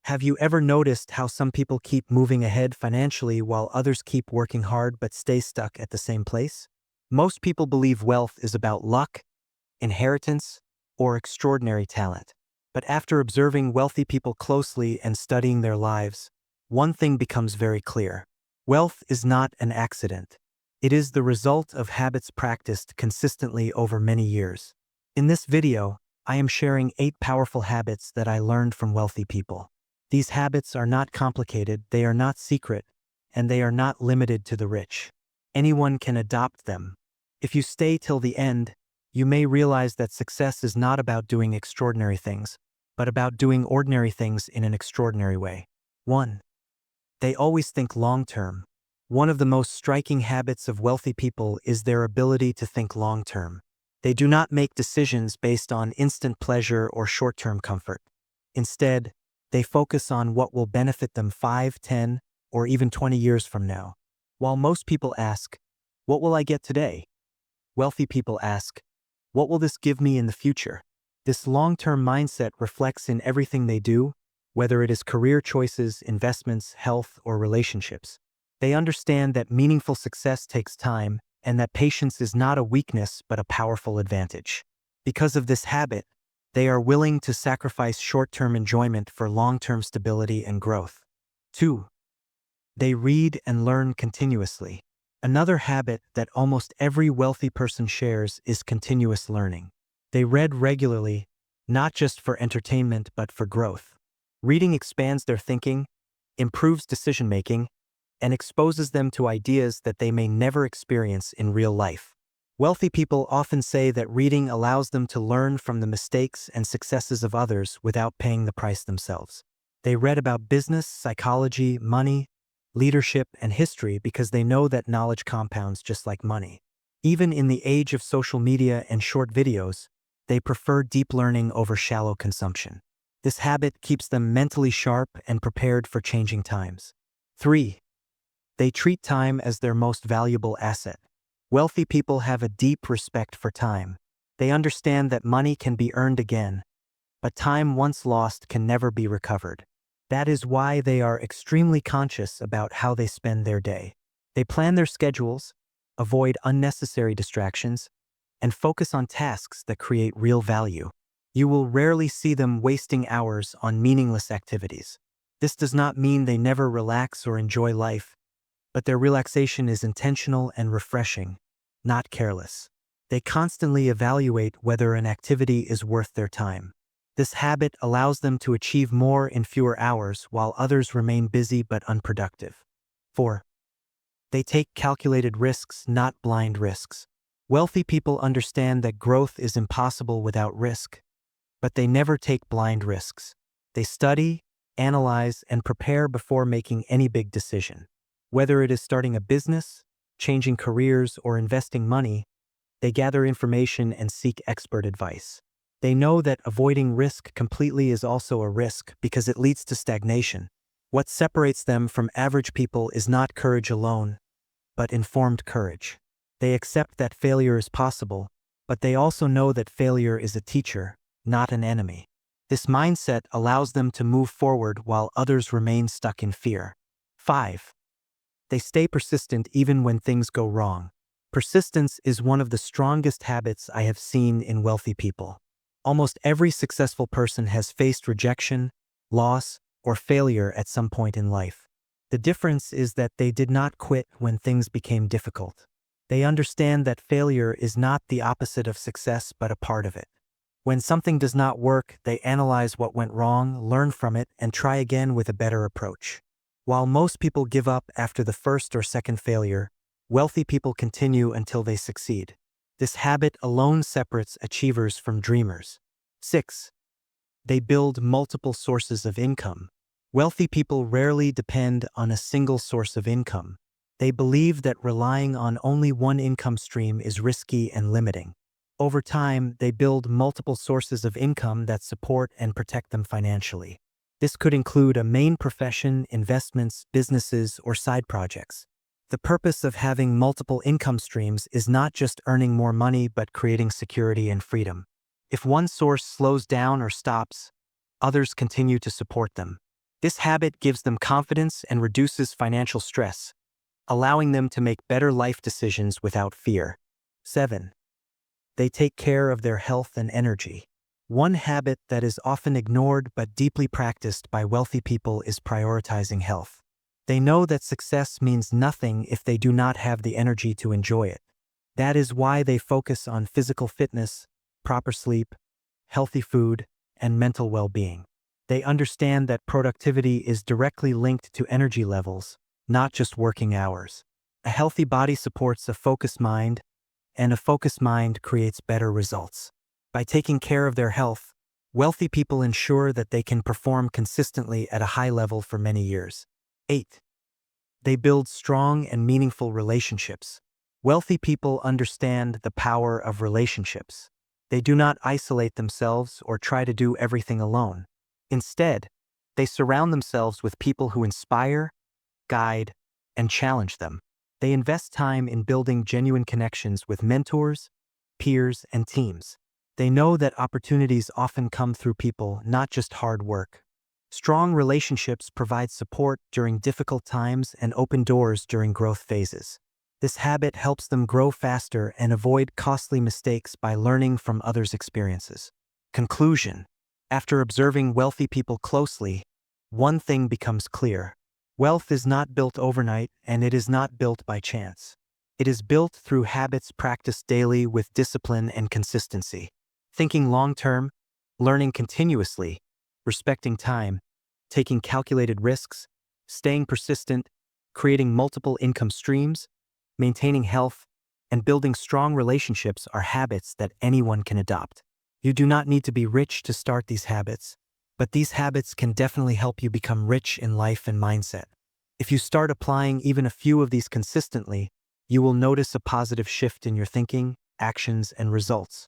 Have you ever noticed how some people keep moving ahead financially while others keep working hard but stay stuck at the same place? Most people believe wealth is about luck, inheritance, or extraordinary talent. But after observing wealthy people closely and studying their lives, one thing becomes very clear. Wealth is not an accident. It is the result of habits practiced consistently over many years. In this video, I am sharing 8 powerful habits that I learned from wealthy people. These habits are not complicated, they are not secret, and they are not limited to the rich. Anyone can adopt them. If you stay till the end, you may realize that success is not about doing extraordinary things, but about doing ordinary things in an extraordinary way. 1. They always think long-term. One of the most striking habits of wealthy people is their ability to think long-term. They do not make decisions based on instant pleasure or short-term comfort. Instead, they focus on what will benefit them 5, 10, or even 20 years from now. While most people ask, "What will I get today?" wealthy people ask, "What will this give me in the future?" This long-term mindset reflects in everything they do, whether it is career choices, investments, health, or relationships. They understand that meaningful success takes time and that patience is not a weakness but a powerful advantage. Because of this habit, they are willing to sacrifice short-term enjoyment for long-term stability and growth. 2. They read and learn continuously. Another habit that almost every wealthy person shares is continuous learning. They read regularly, not just for entertainment but for growth. Reading expands their thinking, improves decision-making, and exposes them to ideas that they may never experience in real life. Wealthy people often say that reading allows them to learn from the mistakes and successes of others without paying the price themselves. They read about business, psychology, money, leadership, and history because they know that knowledge compounds just like money. Even in the age of social media and short videos, they prefer deep learning over shallow consumption. This habit keeps them mentally sharp and prepared for changing times. 3. They treat time as their most valuable asset. Wealthy people have a deep respect for time. They understand that money can be earned again, but time once lost can never be recovered. That is why they are extremely conscious about how they spend their day. They plan their schedules, avoid unnecessary distractions, and focus on tasks that create real value. You will rarely see them wasting hours on meaningless activities. This does not mean they never relax or enjoy life, but their relaxation is intentional and refreshing, not careless. They constantly evaluate whether an activity is worth their time. This habit allows them to achieve more in fewer hours while others remain busy but unproductive. 4. They take calculated risks, not blind risks. Wealthy people understand that growth is impossible without risk, but they never take blind risks. They study, analyze, and prepare before making any big decision. Whether it is starting a business, changing careers, or investing money, they gather information and seek expert advice. They know that avoiding risk completely is also a risk because it leads to stagnation. What separates them from average people is not courage alone, but informed courage. They accept that failure is possible, but they also know that failure is a teacher, not an enemy. This mindset allows them to move forward while others remain stuck in fear. 5. They stay persistent even when things go wrong. Persistence is one of the strongest habits I have seen in wealthy people. Almost every successful person has faced rejection, loss, or failure at some point in life. The difference is that they did not quit when things became difficult. They understand that failure is not the opposite of success but a part of it. When something does not work, they analyze what went wrong, learn from it, and try again with a better approach. While most people give up after the first or second failure, wealthy people continue until they succeed. This habit alone separates achievers from dreamers. 6. They build multiple sources of income. Wealthy people rarely depend on a single source of income. They believe that relying on only one income stream is risky and limiting. Over time, they build multiple sources of income that support and protect them financially. This could include a main profession, investments, businesses, or side projects. The purpose of having multiple income streams is not just earning more money but creating security and freedom. If one source slows down or stops, others continue to support them. This habit gives them confidence and reduces financial stress, allowing them to make better life decisions without fear. 7. They take care of their health and energy. One habit that is often ignored but deeply practiced by wealthy people is prioritizing health. They know that success means nothing if they do not have the energy to enjoy it. That is why they focus on physical fitness, proper sleep, healthy food, and mental well-being. They understand that productivity is directly linked to energy levels, not just working hours. A healthy body supports a focused mind, and a focused mind creates better results. By taking care of their health, wealthy people ensure that they can perform consistently at a high level for many years. 8. They build strong and meaningful relationships. Wealthy people understand the power of relationships. They do not isolate themselves or try to do everything alone. Instead, they surround themselves with people who inspire, guide, and challenge them. They invest time in building genuine connections with mentors, peers, and teams. They know that opportunities often come through people, not just hard work. Strong relationships provide support during difficult times and open doors during growth phases. This habit helps them grow faster and avoid costly mistakes by learning from others' experiences. Conclusion. After observing wealthy people closely, one thing becomes clear. Wealth is not built overnight, and it is not built by chance. It is built through habits practiced daily with discipline and consistency. Thinking long-term, learning continuously, respecting time, taking calculated risks, staying persistent, creating multiple income streams, maintaining health, and building strong relationships are habits that anyone can adopt. You do not need to be rich to start these habits, but these habits can definitely help you become rich in life and mindset. If you start applying even a few of these consistently, you will notice a positive shift in your thinking, actions, and results.